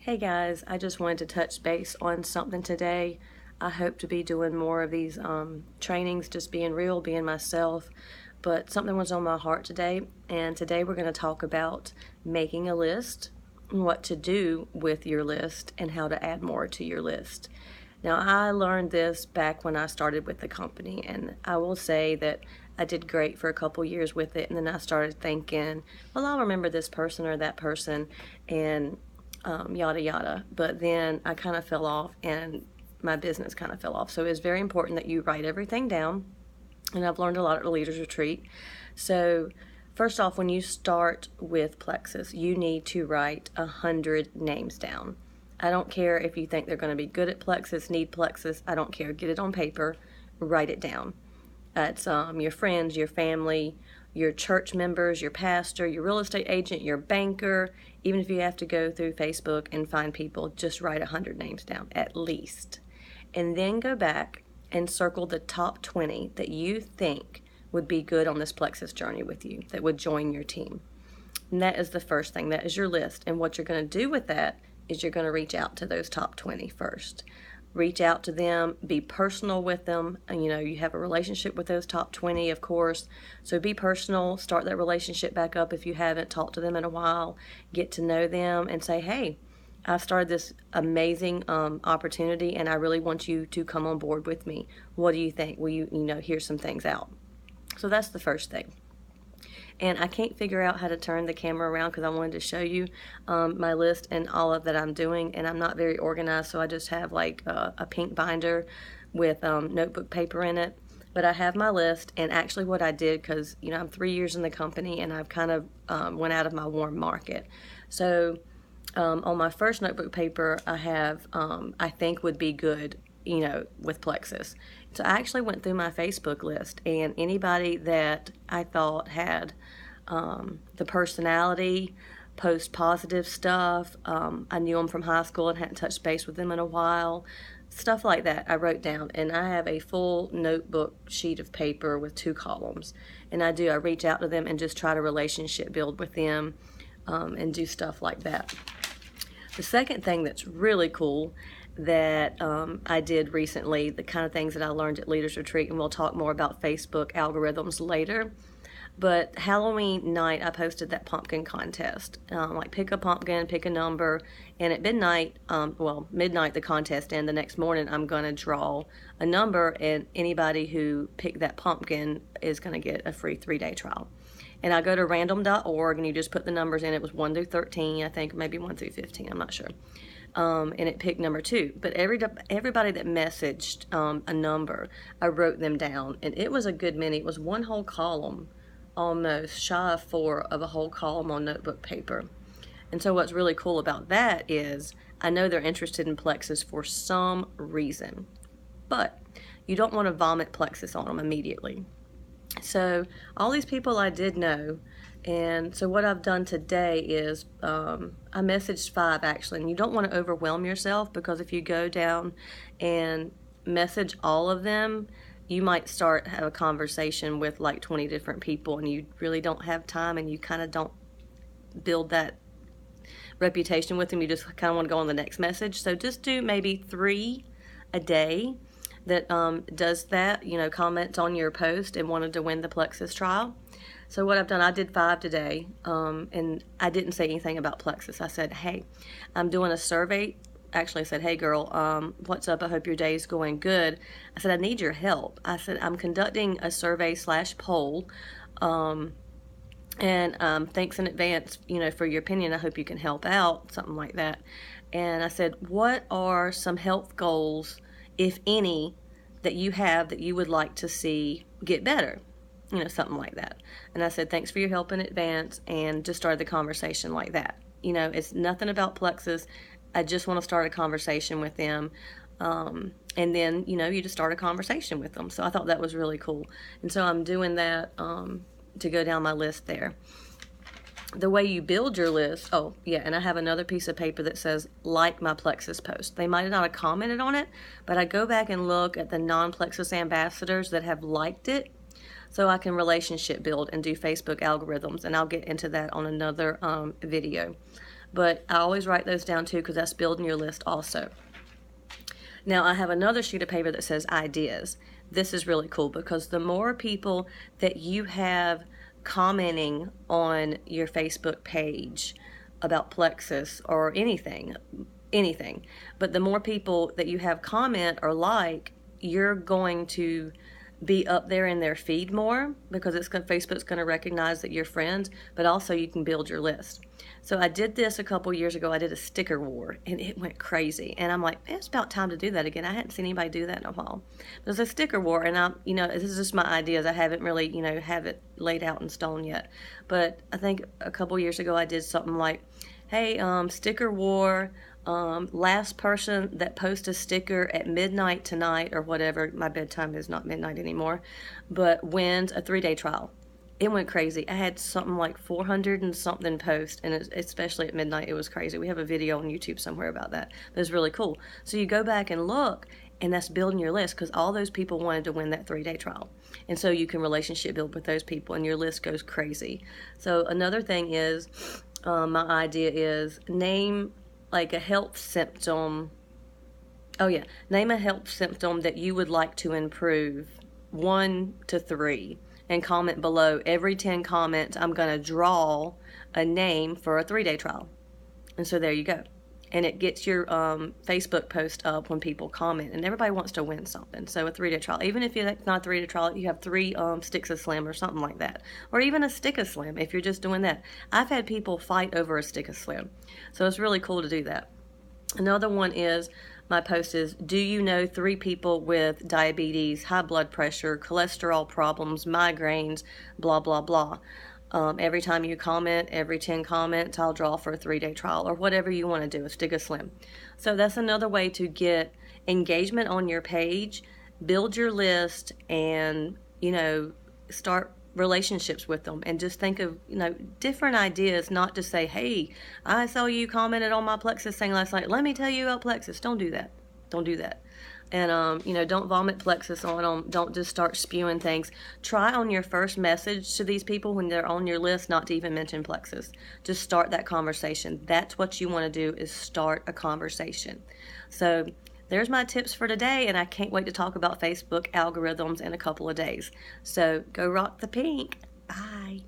Hey guys, I just wanted to touch base on something today. I hope to be doing more of these trainings, just being real, being myself. But something was on my heart today, and today we're going to talk about making a list, what to do with your list, and how to add more to your list. Now, I learned this back when I started with the company, and I will say that I did great for a couple years with it, and then I started thinking, well, I'll remember this person or that person, and yada yada. But then I kind of fell off, and my business kind of fell off. So it's very important that you write everything down, and I've learned a lot at the Leaders Retreat. So first off, when you start with Plexus, you need to write 100 names down. I don't care if you think they're going to be good at Plexus, need Plexus. I don't care. Get it on paper, write it down. It's your friends, your family, your church members, your pastor, your real estate agent, your banker. Even if you have to go through Facebook and find people, just write 100 names down at least. And then go back and circle the top 20 that you think would be good on this Plexus journey with you, that would join your team. And that is the first thing. That is your list. And what you're going to do with that is you're going to reach out to those top 20 first. Reach out to them, be personal with them, and you have a relationship with those top 20, of course, so be personal, start that relationship back up if you haven't talked to them in a while, get to know them, and say, hey, I've started this amazing opportunity, and I really want you to come on board with me. What do you think? Will you hear some things out? So that's the first thing. And I can't figure out how to turn the camera around because I wanted to show you my list and all of that I'm doing, and I'm not very organized, so I just have like a pink binder with notebook paper in it. But I have my list, and actually what I did, because I'm 3 years in the company and I've kind of went out of my warm market. So on my first notebook paper I have I think would be good with Plexus. So I actually went through my Facebook list, and anybody that I thought had the personality, post positive stuff, I knew them from high school and hadn't touched base with them in a while, stuff like that I wrote down. And I have a full notebook sheet of paper with 2 columns, and I reach out to them and just try to relationship build with them and do stuff like that. The second thing that's really cool that I did recently, the kind of things that I learned at Leaders Retreat, and we'll talk more about Facebook algorithms later, but Halloween night I posted that pumpkin contest, like pick a pumpkin, pick a number, and at midnight the contest, and the next morning I'm going to draw a number, and anybody who picked that pumpkin is going to get a free 3-day trial. And I go to random.org, and you just put the numbers in. It was 1 through 13, I think, maybe 1 through 15, I'm not sure. And it picked number 2. But everybody that messaged a number, I wrote them down, and it was a good many. It was one whole column, almost shy of 4 of a whole column on notebook paper. And so what's really cool about that is I know they're interested in Plexus for some reason, but you don't want to vomit Plexus on them immediately. So all these people I did know, and so what I've done today is I messaged 5 actually, and you don't want to overwhelm yourself, because if you go down and message all of them, you might have a conversation with like 20 different people, and you really don't have time, and you kind of don't build that reputation with them. You just kind of want to go on the next message. So just do maybe 3 a day that does that, comments on your post and wanted to win the Plexus trial. So what I've done, I did 5 today, and I didn't say anything about Plexus. I said, hey, I'm doing a survey. Actually, I said, hey girl, what's up? I hope your day is going good. I said, I need your help. I said, I'm conducting a survey/poll, and thanks in advance, for your opinion. I hope you can help out, something like that. And I said, what are some health goals, if any, that you have that you would like to see get better? Something like that. And I said, thanks for your help in advance, and just started the conversation like that. It's nothing about Plexus. I just want to start a conversation with them. And then, you just start a conversation with them. So I thought that was really cool. And so I'm doing that to go down my list there. The way you build your list, and I have another piece of paper that says like my Plexus post. They might not have commented on it, but I go back and look at the non-Plexus ambassadors that have liked it, so I can relationship build and do Facebook algorithms, and I'll get into that on another video. But I always write those down too, because that's building your list also. Now I have another sheet of paper that says ideas. This is really cool because the more people that you have commenting on your Facebook page about Plexus or anything, but the more people that you have comment or like, you're going to be up there in their feed more, because Facebook's going to recognize that you're friends, but also you can build your list. So I did this a couple years ago. I did a sticker war, and it went crazy. And I'm like, it's about time to do that again. I hadn't seen anybody do that in a while. There's a sticker war, and this is just my ideas. I haven't really, have it laid out in stone yet. But I think a couple years ago I did something like, hey, sticker war. Last person that posts a sticker at midnight tonight, or whatever, my bedtime is not midnight anymore, but wins a 3-day trial. It went crazy. I had something like 400 and something posts, and especially at midnight, it was crazy. We have a video on YouTube somewhere about that. But it's really cool. So you go back and look, and that's building your list, because all those people wanted to win that 3-day trial. And so you can relationship build with those people, and your list goes crazy. So another thing is, my idea is name like a health symptom. Oh yeah, name a health symptom that you would like to improve, 1 to 3, and comment below. Every 10 comments, I'm going to draw a name for a 3-day trial. And so there you go. And it gets your Facebook post up when people comment, and everybody wants to win something. So a 3-day trial, even if it's not a 3-day trial, you have 3 sticks of Slim or something like that, or even a stick of Slim if you're just doing that. I've had people fight over a stick of Slim, so it's really cool to do that. Another one is, my post is, do you know 3 people with diabetes, high blood pressure, cholesterol problems, migraines, blah blah blah. Every time you comment, every 10 comments, I'll draw for a 3-day trial, or whatever you want to do, a stick of Slim. So that's another way to get engagement on your page, build your list, and, start relationships with them. And just think of, different ideas, not to say, hey, I saw you commented on my Plexus thing last night. Let me tell you about Plexus. Don't do that. Don't do that. And, don't vomit Plexus on them. Don't just start spewing things. Try on your first message to these people when they're on your list not to even mention Plexus. Just start that conversation. That's what you want to do, is start a conversation. So there's my tips for today, and I can't wait to talk about Facebook algorithms in a couple of days. So go rock the pink. Bye.